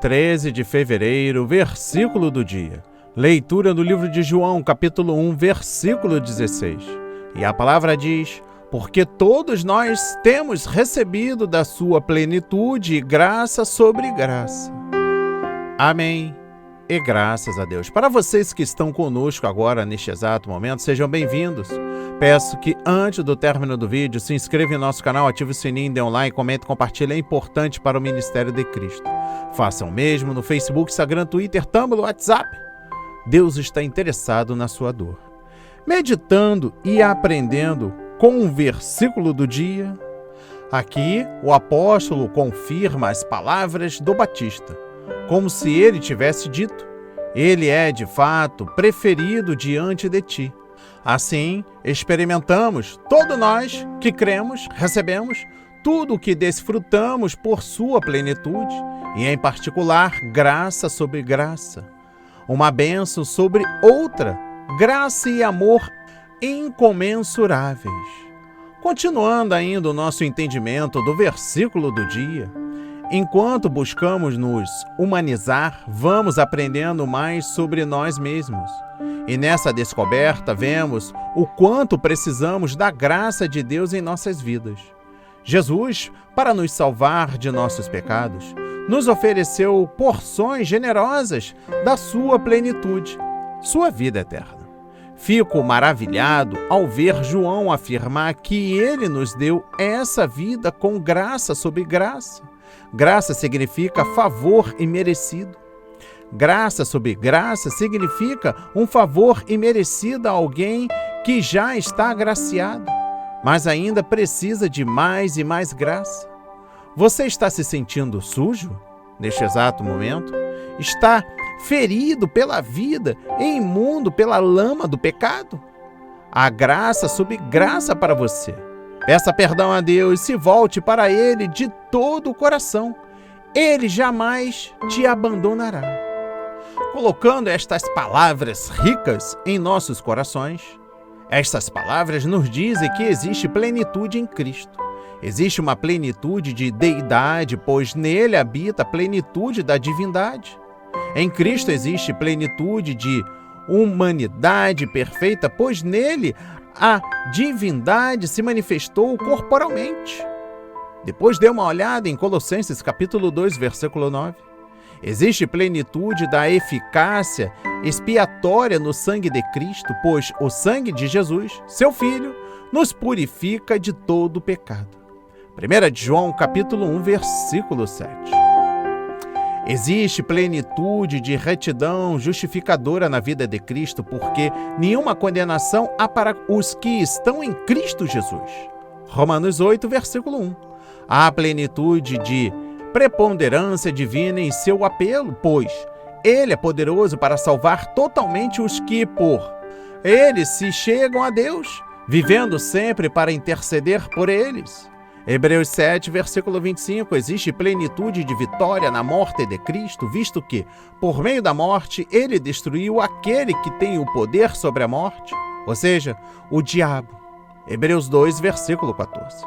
13 de fevereiro, versículo do dia. Leitura do livro de João, capítulo 1, versículo 16. E a palavra diz: porque todos nós temos recebido da sua plenitude graça sobre graça. Amém. E graças a Deus. Para vocês que estão conosco agora, neste exato momento, sejam bem-vindos. Peço que antes do término do vídeo, se inscreva em nosso canal, ative o sininho, dê um like, comente, compartilhe, é importante para o Ministério de Cristo. Façam o mesmo no Facebook, Instagram, Twitter, Tumblr, WhatsApp. Deus está interessado na sua dor. Meditando e aprendendo com um versículo do dia, aqui o apóstolo confirma as palavras do Batista, como se ele tivesse dito: ele é de fato preferido diante de ti. Assim, experimentamos, todos nós que cremos, recebemos tudo o que desfrutamos por sua plenitude, e em particular, graça sobre graça. Uma bênção sobre outra, graça e amor incomensuráveis. Continuando ainda o nosso entendimento do versículo do dia, enquanto buscamos nos humanizar, vamos aprendendo mais sobre nós mesmos. E nessa descoberta vemos o quanto precisamos da graça de Deus em nossas vidas. Jesus, para nos salvar de nossos pecados, nos ofereceu porções generosas da sua plenitude, sua vida eterna. Fico maravilhado ao ver João afirmar que ele nos deu essa vida com graça sobre graça. Graça significa favor imerecido. Graça sobre graça significa um favor imerecido a alguém que já está agraciado, mas ainda precisa de mais e mais graça. Você está se sentindo sujo neste exato momento? Está ferido pela vida e imundo pela lama do pecado? Há graça sobre graça para você. Peça perdão a Deus e se volte para Ele de todo o coração. Ele jamais te abandonará. Colocando estas palavras ricas em nossos corações, estas palavras nos dizem que existe plenitude em Cristo. Existe uma plenitude de deidade, pois nele habita a plenitude da divindade. Em Cristo existe plenitude de humanidade perfeita, pois nele a divindade se manifestou corporalmente. Depois dê uma olhada em Colossenses capítulo 2, versículo 9. Existe plenitude da eficácia expiatória no sangue de Cristo, pois o sangue de Jesus, seu Filho, nos purifica de todo o pecado. 1 de João capítulo 1, versículo 7. Existe plenitude de retidão justificadora na vida de Cristo, porque nenhuma condenação há para os que estão em Cristo Jesus. Romanos 8, versículo 1. Há plenitude de preponderância divina em seu apelo, pois Ele é poderoso para salvar totalmente os que, por Ele, se chegam a Deus, vivendo sempre para interceder por eles. Hebreus 7, versículo 25, existe plenitude de vitória na morte de Cristo, visto que, por meio da morte, Ele destruiu aquele que tem o poder sobre a morte, ou seja, o diabo. Hebreus 2, versículo 14.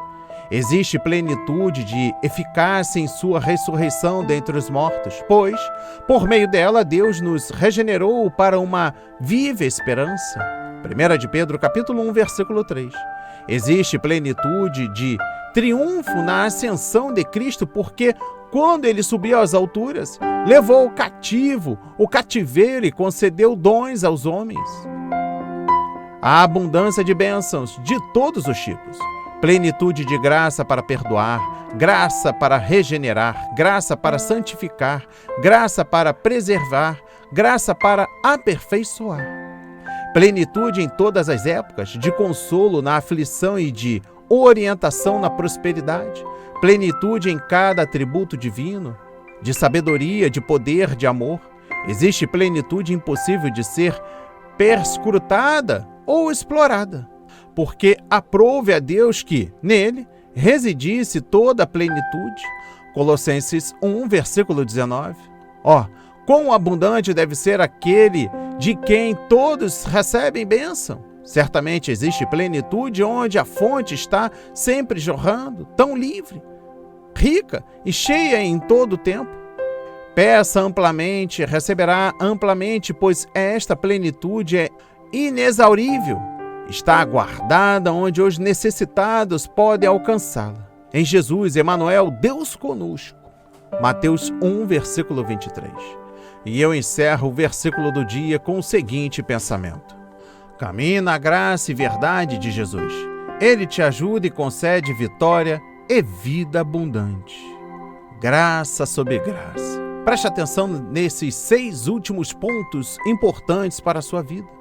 Existe plenitude de eficácia em sua ressurreição dentre os mortos, pois, por meio dela, Deus nos regenerou para uma viva esperança. 1 de Pedro, capítulo 1, versículo 3. Existe plenitude de triunfo na ascensão de Cristo, porque, quando ele subiu às alturas, levou o cativo, o cativeiro e concedeu dons aos homens. Há abundância de bênçãos de todos os tipos. Plenitude de graça para perdoar, graça para regenerar, graça para santificar, graça para preservar, graça para aperfeiçoar. Plenitude em todas as épocas, de consolo na aflição e de orientação na prosperidade. Plenitude em cada atributo divino, de sabedoria, de poder, de amor. Existe plenitude impossível de ser perscrutada ou explorada, porque aprove a Deus que, nele, residisse toda a plenitude. Colossenses 1, versículo 19. Quão abundante deve ser aquele de quem todos recebem bênção. Certamente existe plenitude onde a fonte está sempre jorrando, tão livre, rica e cheia em todo o tempo. Peça amplamente, receberá amplamente, pois esta plenitude é inexaurível. Está guardada onde os necessitados podem alcançá-la. Em Jesus, Emanuel, Deus conosco. Mateus 1, versículo 23. E eu encerro o versículo do dia com o seguinte pensamento: caminhe na graça e verdade de Jesus. Ele te ajuda e concede vitória e vida abundante. Graça sobre graça. Preste atenção nesses 6 últimos pontos importantes para a sua vida.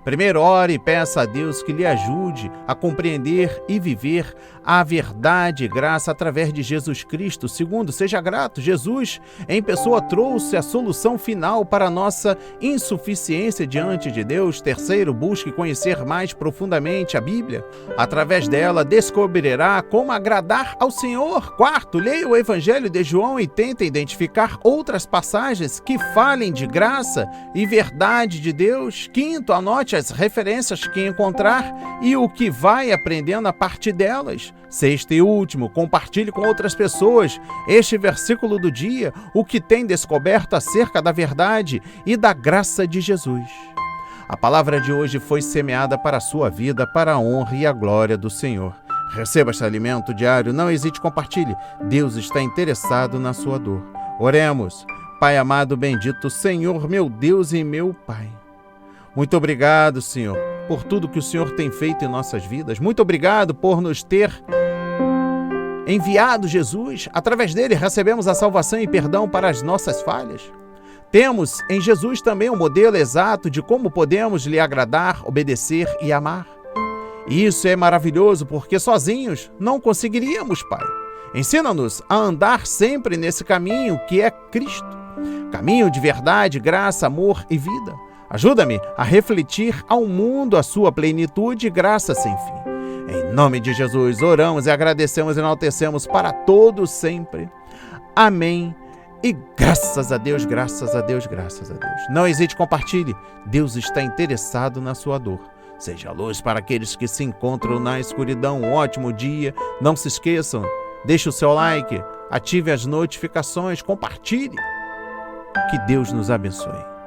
Primeiro, ore e peça a Deus que lhe ajude a compreender e viver a verdade e graça através de Jesus Cristo. Segundo, seja grato. Jesus, em pessoa, trouxe a solução final para a nossa insuficiência diante de Deus. Terceiro, busque conhecer mais profundamente a Bíblia. Através dela, descobrirá como agradar ao Senhor. Quarto, leia o Evangelho de João e tente identificar outras passagens que falem de graça e verdade de Deus. Quinto, anote as referências que encontrar e o que vai aprendendo a partir delas. Sexto e último, compartilhe com outras pessoas este versículo do dia, o que tem descoberto acerca da verdade e da graça de Jesus. A palavra de hoje foi semeada para a sua vida, para a honra e a glória do Senhor. Receba este alimento diário, não hesite, compartilhe. Deus está interessado na sua dor. Oremos. Pai amado, bendito Senhor, meu Deus e meu Pai. Muito obrigado, Senhor, por tudo que o Senhor tem feito em nossas vidas. Muito obrigado por nos ter enviado Jesus. Através dele recebemos a salvação e perdão para as nossas falhas. Temos em Jesus também um modelo exato de como podemos lhe agradar, obedecer e amar. E isso é maravilhoso porque sozinhos não conseguiríamos, Pai. Ensina-nos a andar sempre nesse caminho que é Cristo. Caminho de verdade, graça, amor e vida. Ajuda-me a refletir ao mundo a sua plenitude e graça sem fim. Em nome de Jesus, oramos e agradecemos e enaltecemos para todos sempre. Amém. E graças a Deus, graças a Deus, graças a Deus. Não hesite, compartilhe. Deus está interessado na sua dor. Seja luz para aqueles que se encontram na escuridão. Um ótimo dia. Não se esqueçam, deixe o seu like, ative as notificações, compartilhe. Que Deus nos abençoe.